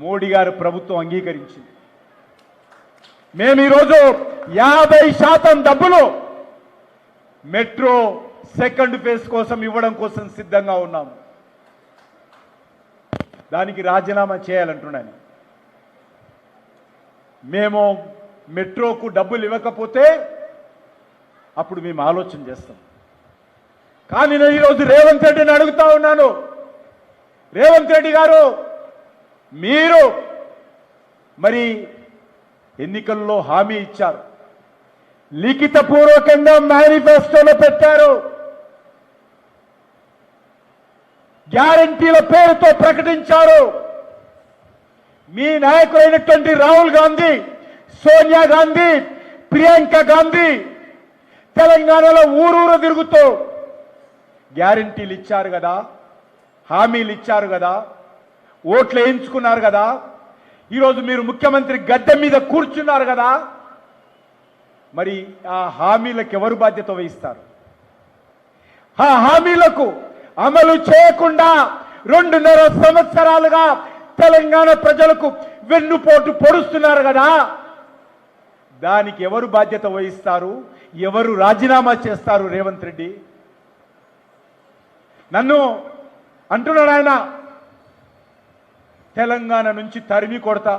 మోడీ గారు ప్రభుత్వం అంగీకరించింది. మేము ఈరోజు 50% డబ్బులు మెట్రో సెకండ్ ఫేజ్ కోసం ఇవ్వడం కోసం సిద్ధంగా ఉన్నాము. దానికి రాజీనామా చేయాలంటున్నాను. మేము మెట్రోకు డబ్బులు ఇవ్వకపోతే అప్పుడు మేము ఆలోచన చేస్తాం. కానీ నేను ఈరోజు రేవంత్ రెడ్డిని అడుగుతా ఉన్నాను, రేవంత్ రెడ్డి గారు మీరు మరి ఎన్నికల్లో హామీ ఇచ్చారు, లిఖితపూర్వకంగా మేనిఫెస్టోలో పెట్టారు, గ్యారంటీల పేరుతో ప్రకటించారు. మీ నాయకులైనటువంటి రాహుల్ గాంధీ, సోనియా గాంధీ, ప్రియాంక గాంధీ తెలంగాణలో ఊరూరు తిరుగుతూ గ్యారంటీలు ఇచ్చారు కదా, హామీలు ఇచ్చారు కదా, ఓట్లు వేయించుకున్నారు కదా. ఈరోజు మీరు ముఖ్యమంత్రి గద్దె మీద కూర్చున్నారు కదా, మరి ఆ హామీలకు ఎవరు బాధ్యత వహిస్తారు? ఆ హామీలకు అమలు చేయకుండా 2.5 సంవత్సరాలుగా తెలంగాణ ప్రజలకు వెన్నుపోటు పొడుస్తున్నారు కదా, దానికి ఎవరు బాధ్యత వహిస్తారు? ఎవరు రాజీనామా చేస్తారు? రేవంత్ రెడ్డి నన్ను అంటున్నాడు, ఆయన తెలంగాణ నుంచి తరిమి కొడతా.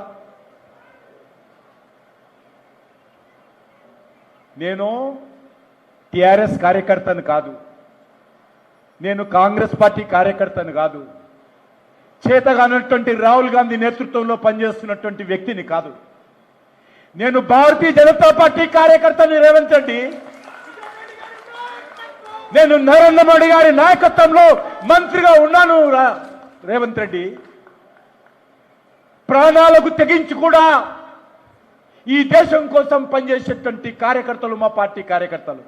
నేను టిఆర్ఎస్ కార్యకర్తను కాదు, నేను కాంగ్రెస్ పార్టీ కార్యకర్తను కాదు, చేతగానటువంటి రాహుల్ గాంధీ నేతృత్వంలో పనిచేస్తున్నటువంటి వ్యక్తిని కాదు. నేను భారతీయ జనతా పార్టీ కార్యకర్తని రేవంత్ రెడ్డి. నేను నరేంద్ర మోడీ గారి నాయకత్వంలో మంత్రిగా ఉన్నాను రేవంత్ రెడ్డి. ప్రాణాలకు తెగించి కూడా ఈ దేశం కోసం పనిచేసేటువంటి కార్యకర్తలు మా పార్టీ కార్యకర్తలు.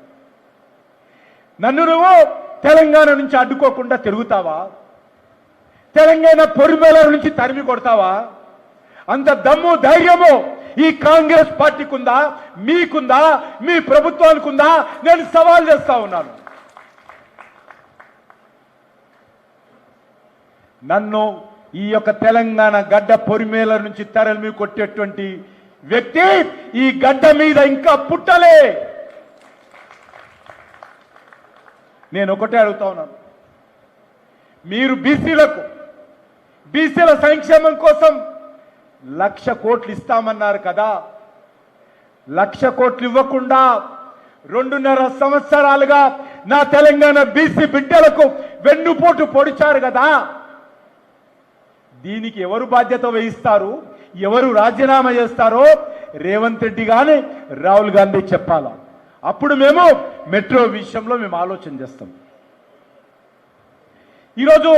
నన్ను నువ్వు తెలంగాణ నుంచి అడ్డుకోకుండా తిరుగుతావా? తెలంగాణ పొరిమేల నుంచి తరిమి కొడతావా? అంత దమ్ము ధైర్యము ఈ కాంగ్రెస్ పార్టీకి ఉందా, మీకుందా, మీ ప్రభుత్వానికి ఉందా? నేను సవాల్ చేస్తా ఉన్నాను. నన్ను ఈ యొక్క తెలంగాణ గడ్డ పొరిమేల నుంచి తరలి కొట్టేటువంటి వ్యక్తి ఈ గడ్డ మీద ఇంకా పుట్టలే. నేను ఒకటే అడుగుతా ఉన్నాను, మీరు బీసీల సంక్షేమం కోసం 1,00,000 కోట్లు ఇస్తామన్నారు కదా, 1,00,000 కోట్లు ఇవ్వకుండా 2.5 సంవత్సరాలుగా నా తెలంగాణ బీసీ బిడ్డలకు వెన్నుపోటు పొడిచారు కదా, దీనికి ఎవరు బాధ్యత వహిస్తారు? ఎవరు రాజీనామా చేస్తారో రేవంత్ రెడ్డి కానీ రాహుల్ గాంధీ చెప్పాలా. అప్పుడు మేము మెట్రో విషయంలో మేము ఆలోచన చేస్తాం. ఈరోజు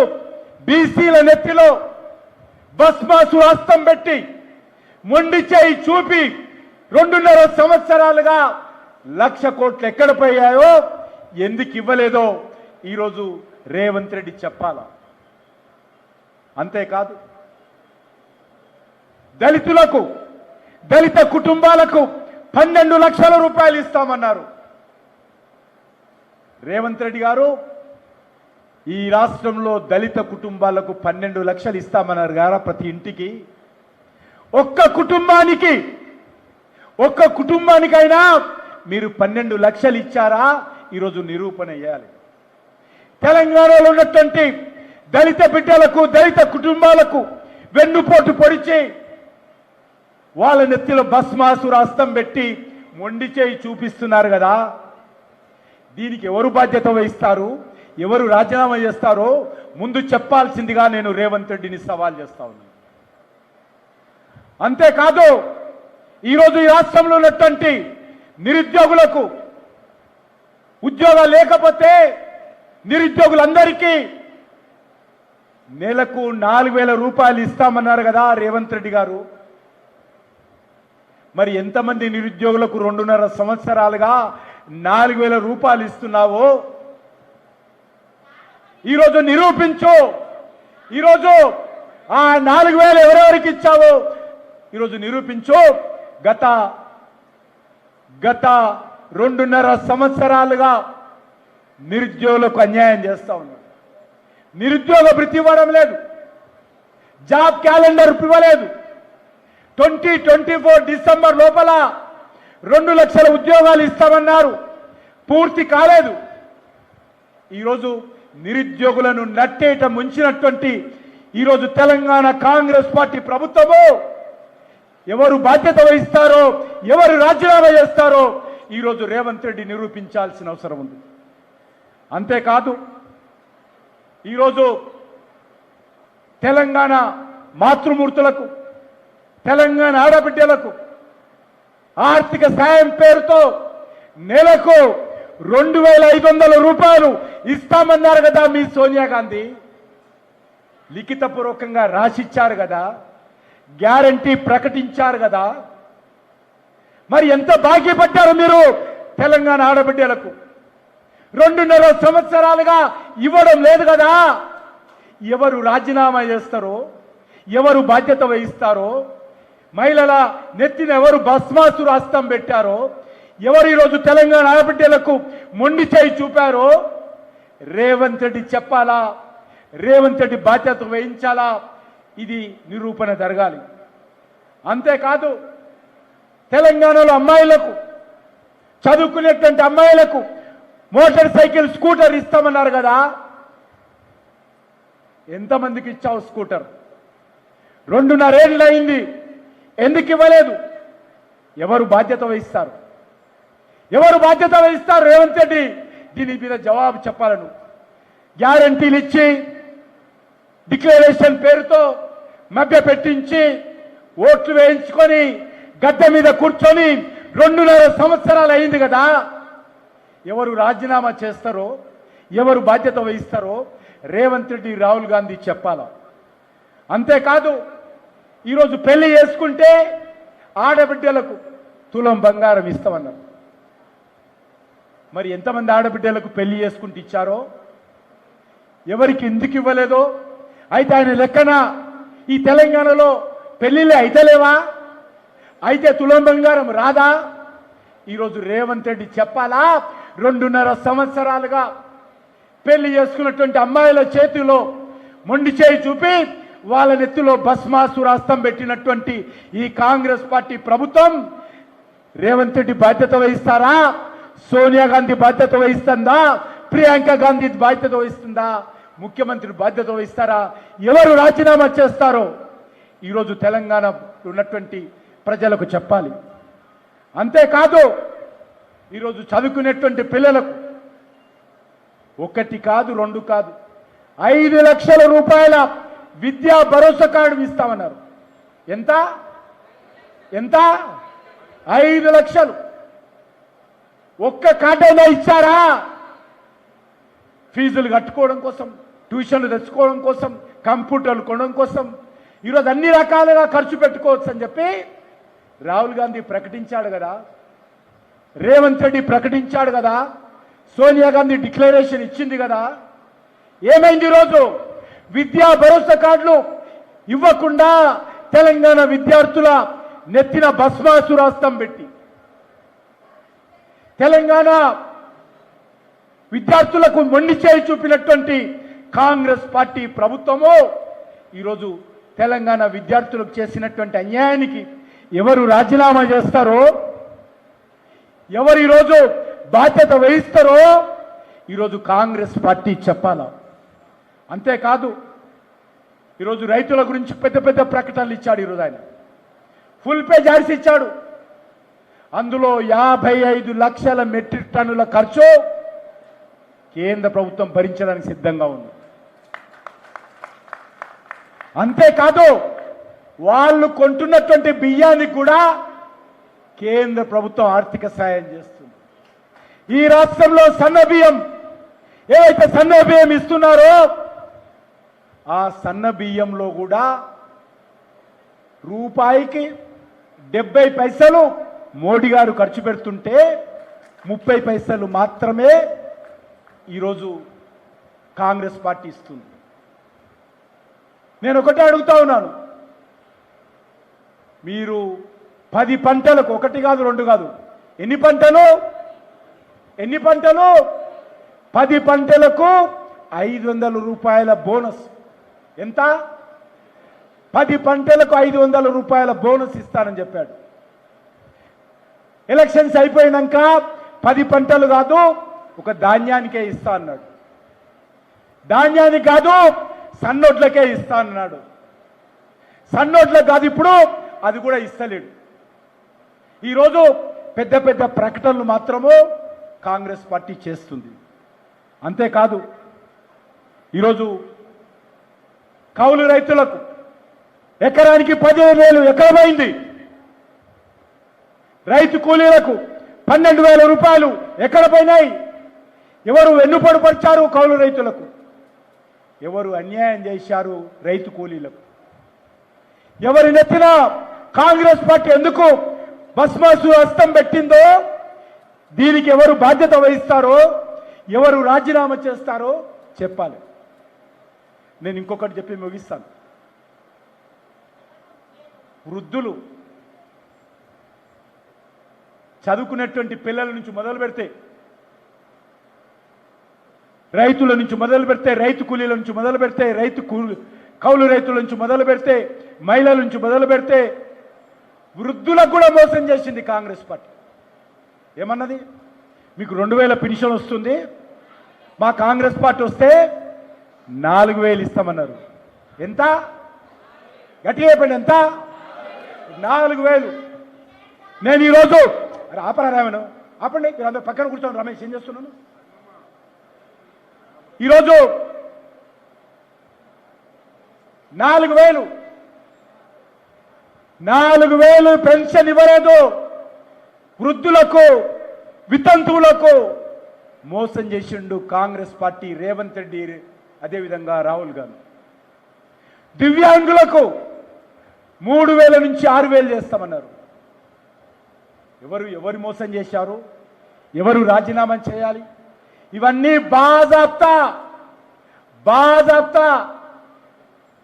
బీసీల నెత్తిలో భస్మాసురాస్త్రం పెట్టి మొండి చేయి చూపి 2.5 సంవత్సరాలుగా 1,00,000 కోట్లు ఎక్కడ పోయాయో, ఎందుకు ఇవ్వలేదో ఈరోజు రేవంత్ రెడ్డి చెప్పాలా. అంతేకాదు, దళిత కుటుంబాలకు 12 లక్షల రూపాయలు ఇస్తామన్నారు. రేవంత్ రెడ్డి గారు ఈ రాష్ట్రంలో దళిత కుటుంబాలకు 12 లక్షలు ఇస్తామన్నారు కదా, ప్రతి ఇంటికి. ఒక్క కుటుంబానికైనా మీరు 12 లక్షలు ఇచ్చారా? ఈరోజు నిరూపణ చేయాలి. తెలంగాణలో ఉన్నటువంటి దళిత బిడ్డలకు, దళిత కుటుంబాలకు వెన్నుపోటు పొడిచి వాళ్ళ నెత్తిలో భస్మాసురాస్త్రం పెట్టి మొండి చేయి చూపిస్తున్నారు కదా, దీనికి ఎవరు బాధ్యత వహిస్తారు? ఎవరు రాజీనామా చేస్తారో ముందు చెప్పాల్సిందిగా నేను రేవంత్ రెడ్డిని సవాల్ చేస్తా ఉన్నాను. అంతేకాదు, ఈరోజు ఈ రాష్ట్రంలో ఉన్నటువంటి నిరుద్యోగులకు ఉద్యోగాలు లేకపోతే నిరుద్యోగులందరికీ నెలకు 4,000 రూపాయలు ఇస్తామన్నారు కదా రేవంత్ రెడ్డి గారు. మరి ఎంతమంది నిరుద్యోగులకు 2.5 సంవత్సరాలుగా 4,000 రూపాయలు ఇస్తున్నావో ఈరోజు నిరూపించు. ఈరోజు ఆ 4,000 ఎవరెవరికి ఇచ్చావో ఈరోజు నిరూపించు. గత 2.5 సంవత్సరాలుగా నిరుద్యోగులకు అన్యాయం చేస్తా ఉన్నారు. నిరుద్యోగ భృతి ఇవ్వడం లేదు, జాబ్ క్యాలెండర్ ఇవ్వలేదు. 2024 డిసెంబర్ లోపల 2 లక్షల ఉద్యోగాలు ఇస్తామన్నారు, పూర్తి కాలేదు. ఈరోజు నిరుద్యోగులను నట్టేట ముంచినటువంటి ఈరోజు తెలంగాణ కాంగ్రెస్ పార్టీ ప్రభుత్వము ఎవరు బాధ్యత వహిస్తారో, ఎవరు రాజీనామా చేస్తారో ఈరోజు రేవంత్ రెడ్డి నిరూపించాల్సిన అవసరం ఉంది. అంతేకాదు ఈరోజు తెలంగాణ మాతృమూర్తులకు, తెలంగాణ ఆడబిడ్డలకు ఆర్థిక సాయం పేరుతో నెలకు 2500 రూపాయలు ఇస్తామన్నారు కదా మీ సోనియా గాంధీ. లిఖితపూర్వకంగా రాసిచ్చారు కదా, గ్యారంటీ ప్రకటించారు కదా. మరి ఎంత భాగ్యపడ్డారు మీరు తెలంగాణ ఆడబిడ్డలకు? 2.5 సంవత్సరాలుగా ఇవ్వడం లేదు కదా. ఎవరు రాజీనామా చేస్తారో, ఎవరు బాధ్యత వహిస్తారో, మహిళల నెత్తిన ఎవరు భస్మాసుర హస్తం పెట్టారో, ఎవరు ఈరోజు తెలంగాణ ఆడబిడ్డలకు మొండి చేయి చూపారో రేవంత్ రెడ్డి చెప్పాలా, రేవంత్ రెడ్డి బాధ్యత వహించాలా, ఇది నిరూపణ జరగాలి. అంతేకాదు తెలంగాణలో అమ్మాయిలకు, చదువుకునేటువంటి అమ్మాయిలకు మోటార్ సైకిల్, స్కూటర్ ఇస్తామన్నారు కదా. ఎంతమందికి ఇచ్చావు స్కూటర్? 2.5 ఏళ్ళు అయింది, ఎందుకు ఇవ్వలేదు? ఎవరు బాధ్యత వహిస్తారు? ఎవరు బాధ్యత వహిస్తారు? రేవంత్ రెడ్డి దీని మీద జవాబు చెప్పాలను. గ్యారంటీలు ఇచ్చి డిక్లరేషన్ పేరుతో మభ్య పెట్టించి ఓట్లు వేయించుకొని గడ్డ మీద కూర్చొని 2.5 సంవత్సరాలు అయింది కదా. ఎవరు రాజీనామా చేస్తారో, ఎవరు బాధ్యత వహిస్తారో రేవంత్ రెడ్డి, రాహుల్ గాంధీ చెప్పాలా. అంతేకాదు ఈరోజు పెళ్లి చేసుకుంటే ఆడబిడ్డలకు తులం బంగారం ఇస్తామన్నారు. మరి ఎంతమంది ఆడబిడ్డలకు పెళ్లి చేసుకుంటూ ఇచ్చారో, ఎవరికి ఎందుకు ఇవ్వలేదో. అయితే ఆయన లెక్కన ఈ తెలంగాణలో పెళ్లిళ్ళే అయితలేవా? అయితే తులం బంగారం రాదా? ఈరోజు రేవంత్ రెడ్డి చెప్పాలా. 2.5 సంవత్సరాలుగా పెళ్లి చేసుకున్నటువంటి అమ్మాయిల చేతిలో మొండి చేయి చూపి వాళ్ళ నెత్తిలో భస్మాసురాస్తం పెట్టినటువంటి ఈ కాంగ్రెస్ పార్టీ ప్రభుత్వం రేవంత్ రెడ్డి బాధ్యత వహిస్తారా? సోనియా గాంధీ బాధ్యత వహిస్తుందా? ప్రియాంక గాంధీ బాధ్యత వహిస్తుందా? ముఖ్యమంత్రి బాధ్యత వహిస్తారా? ఎవరు రాజీనామా చేస్తారో ఈరోజు తెలంగాణ ఉన్నటువంటి ప్రజలకు చెప్పాలి. అంతేకాదు ఈరోజు చదువుకునేటువంటి పిల్లలకు 1 కాదు 2 కాదు 5 లక్షల రూపాయల విద్యా భరోసా కార్డు ఇస్తామన్నారు. ఎంత ఎంత 5 లక్షలు. ఒక్క కార్డైనా ఇచ్చారా? ఫీజులు కట్టుకోవడం కోసం, ట్యూషన్లు తెచ్చుకోవడం కోసం, కంప్యూటర్లు కొనడం కోసం ఈరోజు అన్ని రకాలుగా ఖర్చు పెట్టుకోవచ్చు అని చెప్పి రాహుల్ గాంధీ ప్రకటించాడు కదా, రేవంత్ రెడ్డి ప్రకటించాడు కదా, సోనియా గాంధీ డిక్లరేషన్ ఇచ్చింది కదా. ఏమైంది? ఈరోజు విద్యా భరోసా కార్డులు ఇవ్వకుండా తెలంగాణ విద్యార్థుల నెత్తిన భస్మాసురాస్తం పెట్టి తెలంగాణ విద్యార్థులకు మొండి చేయి చూపినటువంటి కాంగ్రెస్ పార్టీ ప్రభుత్వము ఈరోజు తెలంగాణ విద్యార్థులకు చేసినటువంటి అన్యాయానికి ఎవరు రాజీనామా చేస్తారో, ఎవరు ఈరోజు బాధ్యత వహిస్తారో ఈరోజు కాంగ్రెస్ పార్టీ చెప్పాలా. అంతేకాదు ఈరోజు రైతుల గురించి పెద్ద పెద్ద ప్రకటనలు ఇచ్చాడు. ఈరోజు ఆయన ఫుల్ పేజ్ యాడ్స్ ఇచ్చాడు. అందులో 55 లక్షల మెట్రిక్ టన్నుల ఖర్చు కేంద్ర ప్రభుత్వం భరించడానికి సిద్ధంగా ఉంది. అంతేకాదు వాళ్ళు కొంటున్నటువంటి బియ్యానికి కూడా కేంద్ర ప్రభుత్వం ఆర్థిక సాయం చేస్తుంది. ఈ రాష్ట్రంలో సన్న బియ్యం, ఏవైతే సన్న బియ్యం ఇస్తున్నారో ఆ సన్న బియ్యంలో కూడా రూపాయికి 70 పైసలు మోడీ గారు ఖర్చు పెడుతుంటే 30 పైసలు మాత్రమే ఈరోజు కాంగ్రెస్ పార్టీ ఇస్తుంది. నేను ఒకటే అడుగుతా ఉన్నాను, మీరు 10 పంటలకు 1 కాదు 2 కాదు ఎన్ని పంటలు 10 పంటలకు 500 రూపాయల బోనస్. ఎంత? 10 పంటలకు 500 రూపాయల బోనస్ ఇస్తానని చెప్పాడు. ఎలక్షన్స్ అయిపోయినాక 10 పంటలు కాదు, ఒక ధాన్యానికే ఇస్తా అన్నాడు. ధాన్యానికి కాదు, సన్నోట్లకే ఇస్తా అన్నాడు. సన్నోట్లకు కాదు, ఇప్పుడు అది కూడా ఇస్తలేడు. ఈరోజు పెద్ద పెద్ద ప్రకటనలు మాత్రము కాంగ్రెస్ పార్టీ చేస్తుంది. అంతేకాదు, ఈరోజు కౌలు రైతులకు ఎకరానికి 15,000 ఎక్కడ పోయింది? రైతు కూలీలకు 12,000 రూపాయలు ఎక్కడ పోయినాయి? ఎవరు వెన్నుపడుపరిచారు కౌలు రైతులకు? ఎవరు అన్యాయం చేశారు రైతు కూలీలకు? ఎవరి నెత్తిన కాంగ్రెస్ పార్టీ ఎందుకు భస్మాసు హస్తం పెట్టిందో దీనికి ఎవరు బాధ్యత వహిస్తారో, ఎవరు రాజీనామా చేస్తారో చెప్పాలి. నేను ఇంకొకటి చెప్పి ముగిస్తాను. వృద్ధులు, చదువుకునేటువంటి పిల్లల నుంచి మొదలు పెడితే, రైతుల నుంచి మొదలు పెడితే, రైతు కూలీల నుంచి మొదలు పెడితే, కౌలు రైతుల నుంచి మొదలు పెడితే, మహిళల నుంచి మొదలు పెడితే, వృద్ధులకు కూడా మోసం చేసింది కాంగ్రెస్ పార్టీ. ఏమన్నది? మీకు 2,000 పెన్షన్ వస్తుంది, మా కాంగ్రెస్ పార్టీ వస్తే 4,000 ఇస్తామన్నారు. ఎంత? గట్టిగా చెప్పండి, ఎంత? 4,000. నేను ఈరోజు ఆపరా రామను ఆపండి, మీరు అందరూ పక్కన కూర్చోండి. రమేష్, ఏం చేస్తున్నాను? ఈరోజు 4,000 పెన్షన్ ఇవ్వలేదు. వృద్ధులకు, వితంతువులకు మోసం చేసిండు కాంగ్రెస్ పార్టీ, రేవంత్ రెడ్డి, అదేవిధంగా రాహుల్ గాంధీ. దివ్యాంగులకు 3,000 నుంచి 6,000 చేస్తామన్నారు. ఎవరు మోసం చేశారు? ఎవరు రాజీనామా చేయాలి? ఇవన్నీ బాజాప్తా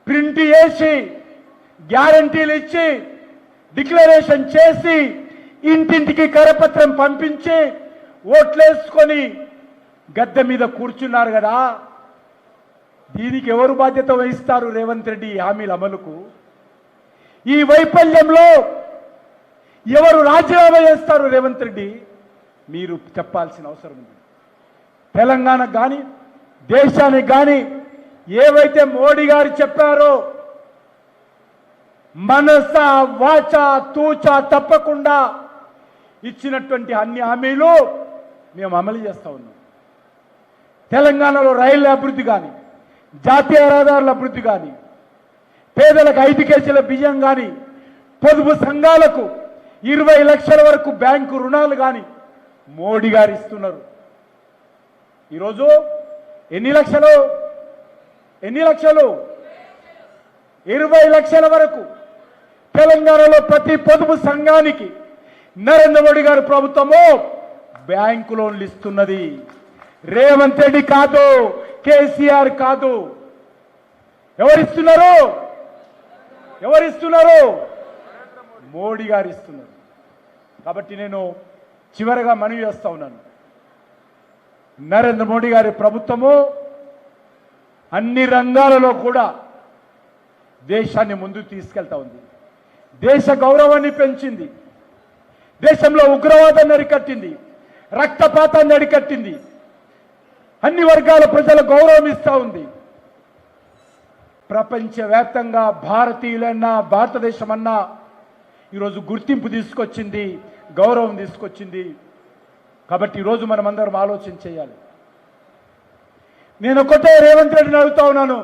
ప్రింట్ చేసి, గ్యారంటీలు ఇచ్చి, డిక్లరేషన్ చేసి, ఇంటింటికి కరపత్రం పంపించి, ఓట్లేసుకొని గద్దె మీద కూర్చున్నారు కదా. దీనికి ఎవరు బాధ్యత వహిస్తారు? రేవంత్ రెడ్డి హామీల అమలుకు. ఈ వైఫల్యంలో ఎవరు రాజీనామా చేస్తారు? రేవంత్ రెడ్డి, మీరు చెప్పాల్సిన అవసరం ఉంది. తెలంగాణకు కానీ, దేశానికి కానీ ఏవైతే మోడీ గారు చెప్పారో, మనస వాచ తూచ తప్పకుండా ఇచ్చినటువంటి అన్ని హామీలు మేము అమలు చేస్తా ఉన్నాం. తెలంగాణలో రైళ్ల అభివృద్ధి కానీ, జాతీయ రహదారుల అభివృద్ధి కానీ, పేదలకు 5 కేజీల బియ్యం కానీ, పొదుపు సంఘాలకు 20 లక్షల వరకు బ్యాంకు రుణాలు కానీ మోడీ గారు ఇస్తున్నారు. ఈరోజు ఎన్ని లక్షలు? 20 లక్షల వరకు తెలంగాణలో ప్రతి పొదుపు సంఘానికి నరేంద్ర మోడీ గారి ప్రభుత్వము బ్యాంకు లోన్లు ఇస్తున్నది. రేవంత్ రెడ్డి కాదు, కేసీఆర్ కాదు. ఎవరిస్తున్నారు? మోడీ గారు ఇస్తున్నారు. కాబట్టి నేను చివరగా మనవి చేస్తా ఉన్నాను, నరేంద్ర మోడీ గారి ప్రభుత్వము అన్ని రంగాలలో కూడా దేశాన్ని ముందుకు తీసుకెళ్తా ఉంది. దేశ గౌరవాన్ని పెంచింది. దేశంలో ఉగ్రవాదాన్ని అరికట్టింది, రక్తపాతాన్ని అరికట్టింది, అన్ని వర్గాల ప్రజల గౌరవం ఇస్తా ఉంది. ప్రపంచవ్యాప్తంగా భారతీయులన్నా, భారతదేశం అన్నా ఈరోజు గుర్తింపు తీసుకొచ్చింది, గౌరవం తీసుకొచ్చింది. కాబట్టి ఈరోజు మనం అందరం ఆలోచన చేయాలి. నేను ఒకటే రేవంత్ రెడ్డిని అడుగుతా ఉన్నాను,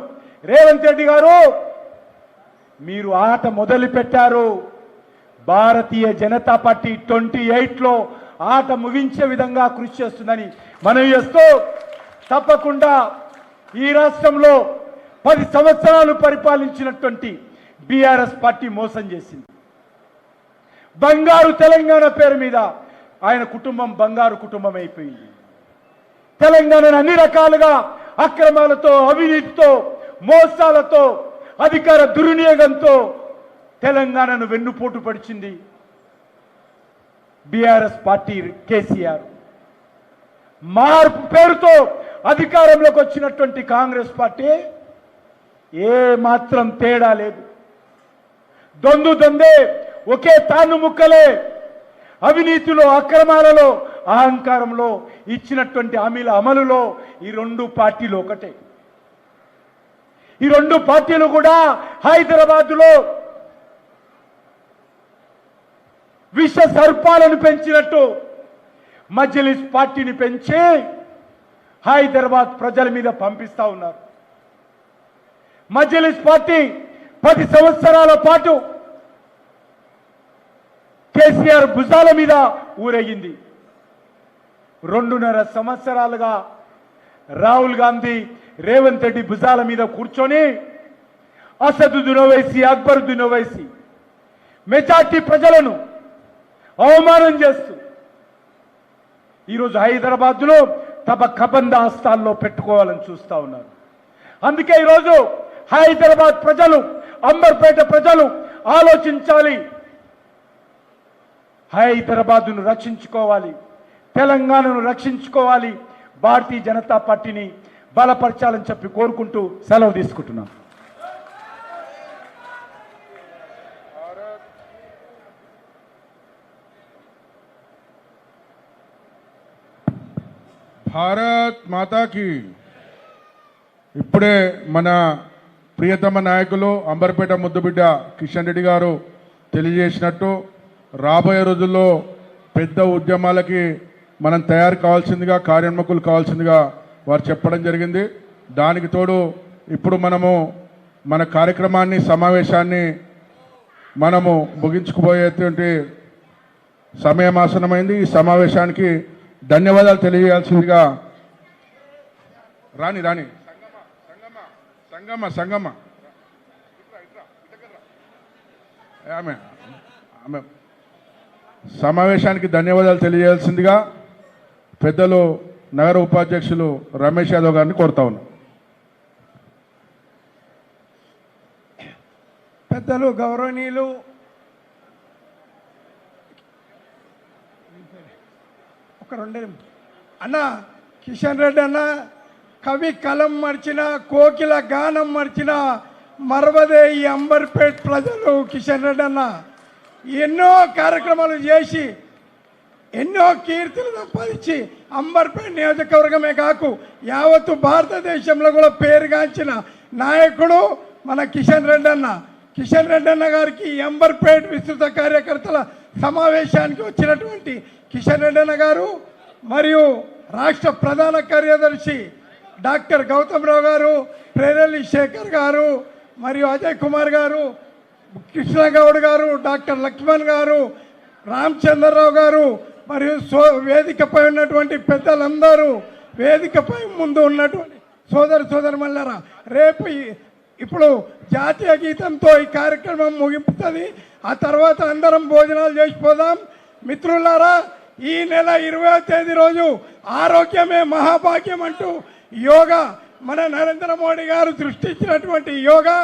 రేవంత్ రెడ్డి గారు, మీరు ఆట మొదలు పెట్టారు. భారతీయ జనతా పార్టీ 28లో ఆట ముగించే విధంగా కృషి చేస్తుందని మనవి చేస్తూ, తప్పకుండా ఈ రాష్ట్రంలో 10 సంవత్సరాలు పరిపాలించినటువంటి బీఆర్ఎస్ పార్టీ మోసం చేసింది. బంగారు తెలంగాణ పేరు మీద ఆయన కుటుంబం బంగారు కుటుంబం అయిపోయింది. తెలంగాణను అన్ని రకాలుగా అక్రమాలతో, అవినీతితో, మోసాలతో, అధికార దుర్వినియోగంతో తెలంగాణను వెన్నుపోటు పడిచింది బీఆర్ఎస్ పార్టీ, కేసీఆర్. మార్పు పేరుతో అధికారంలోకి వచ్చినటువంటి కాంగ్రెస్ పార్టీ ఏ మాత్రం తేడా లేదు. దొందే ఒకే తాను ముక్కలే, అవినీతిలో, అక్రమాలలో, అహంకారంలో, ఇచ్చినటువంటి హామీల అమలులో ఈ రెండు పార్టీలు ఒకటే. ఈ రెండు పార్టీలు కూడా హైదరాబాద్లో విష సర్పాలను పెంచినట్టు మజ్లిస్ పార్టీని పెంచి హైదరాబాద్ ప్రజల మీద పంపిస్తా ఉన్నారు. మజ్లిస్ పార్టీ 10 సంవత్సరాల పాటు కేసీఆర్ భుజాల మీద ఊరేగింది. 2.5 సంవత్సరాలుగా రాహుల్ గాంధీ, రేవంత్ రెడ్డి భుజాల మీద కూర్చొని అసదుద్దీన్ ఓవైసీ, అక్బరుద్దీన్ ఓవైసీ మెజార్టీ ప్రజలను అవమానం చేస్తూ ఈరోజు హైదరాబాద్లో తమ కబంధ హస్తాల్లో పెట్టుకోవాలని చూస్తూ ఉన్నారు. అందుకే ఈరోజు హైదరాబాద్ ప్రజలు, అంబర్పేట ప్రజలు ఆలోచించాలి. హైదరాబాదును రక్షించుకోవాలి, తెలంగాణను రక్షించుకోవాలి, భారతీయ జనతా పార్టీని బలపరచాలని చెప్పి కోరుకుంటూ సెలవు తీసుకుంటున్నాం. భారత్ మాతాకి. ఇప్పుడే మన ప్రియతమ నాయకులు అంబర్పేట ముద్దుబిడ్డ కిషన్ రెడ్డి గారు తెలియజేసినట్టు రాబోయే రోజుల్లో పెద్ద ఉద్యమాలకి మనం తయారు కావాల్సిందిగా, కార్యోన్ముఖులు కావాల్సిందిగా వారు చెప్పడం జరిగింది. దానికి తోడు ఇప్పుడు మనము మన కార్యక్రమాన్ని, సమావేశాన్ని మనము ముగించుకుపోయేటువంటి సమయం ఆసనమైంది. ఈ సమావేశానికి ధన్యవాదాలు తెలియజేయాల్సిందిగా రాణి సంగమ్మ ఆమె సమావేశానికి ధన్యవాదాలు తెలియజేయాల్సిందిగా పెద్దలు నగర ఉపాధ్యక్షులు రమేష్ యాదవ్ గారిని కోరుతా ఉన్నాం. పెద్దలు, గౌరవనీయులు, ఒక 2 అన్న కిషన్ రెడ్డి అన్న కవి కలం మర్చిన, కోకిల గానం మర్చిన మరవదే ఈ అంబర్పేట్ ప్రజలు. కిషన్ రెడ్డి అన్న ఎన్నో కార్యక్రమాలు చేసి ఎన్నో కీర్తులు సంపాదించి అంబర్పేట్ నియోజకవర్గమే కాకు యావత్తు భారతదేశంలో కూడా పేరుగాంచిన నాయకుడు మన కిషన్ రెడ్డి అన్న. కిషన్ రెడ్డి అన్న గారికి అంబర్పేట్ విస్తృత కార్యకర్తల సమావేశానికి వచ్చినటువంటి కిషన్ రెడ్డి అన్న గారు మరియు రాష్ట్ర ప్రధాన కార్యదర్శి డాక్టర్ గౌతమ్ రావు గారు, ప్రేరెల్లి శేఖర్ గారు, మరియు అజయ్ కుమార్ గారు, కృష్ణగౌడ్ గారు, డాక్టర్ లక్ష్మణ్ గారు, రామచంద్రరావు గారు, మరియు వేదికపై ఉన్నటువంటి పెద్దలందరూ, వేదికపై ముందు ఉన్నటువంటి సోదరమల్లారా, రేపు ఇప్పుడు జాతీయ గీతంతో ఈ కార్యక్రమం ముగిపుతుంది. ఆ తర్వాత అందరం భోజనాలు చేసిపోదాం. మిత్రులారా, ఈ నెల 20వ తేదీ రోజు ఆరోగ్యమే మహాభాగ్యం అంటూ యోగా, మన నరేంద్ర మోడీ గారు సృష్టించినటువంటి యోగా,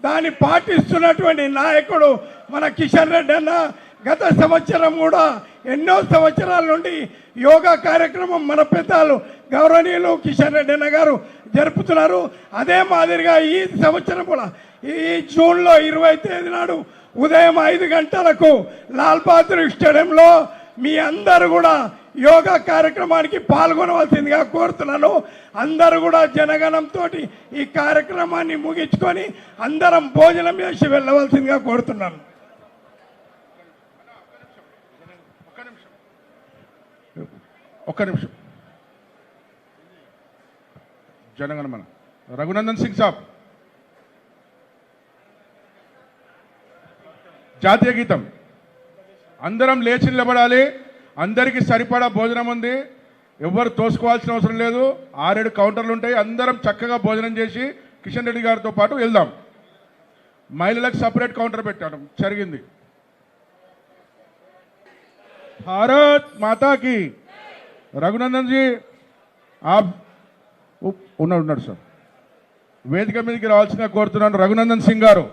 దాన్ని పాటిస్తున్నటువంటి నాయకుడు మన కిషన్ రెడ్డి అన్న. గత సంవత్సరం కూడా ఎన్నో సంవత్సరాల నుండి యోగా కార్యక్రమం మన పెద్దలు గౌరవనీయులు కిషన్ రెడ్డి అన్న గారు జరుపుతున్నారు. అదే మాదిరిగా ఈ సంవత్సరం కూడా ఈ జూన్లో 20వ తేదీ నాడు ఉదయం 5 గంటలకు లాల్ బహదూర్ స్టేడియంలో మీ అందరూ కూడా యోగా కార్యక్రమానికి పాల్గొనవలసిందిగా కోరుతున్నాను. అందరూ కూడా జనగణంతో ఈ కార్యక్రమాన్ని ముగించుకొని అందరం భోజనం చేసి వెళ్ళవలసిందిగా కోరుతున్నాను. ఒక్క నిమిషం. జనగణమన రఘునందన్ సింగ్ సాబ్, జాతీయ గీతం. అందరం లేచి నిలబడాలి. అందరికీ సరిపడా భోజనం ఉంది, ఎవరు తోసుకోవాల్సిన అవసరం లేదు. 6-7 కౌంటర్లు ఉంటాయి. అందరం చక్కగా భోజనం చేసి కిషన్ రెడ్డి గారితో పాటు వెళ్దాం. మహిళలకు సపరేట్ కౌంటర్ పెట్టడం జరిగింది. భారత్ మాతాకి. రఘునందన్ జీ ఉన్నాడు సార్, వేదిక మీదకి రావాల్సిందిగా కోరుతున్నాను. రఘునందన్ సింగ్ గారు.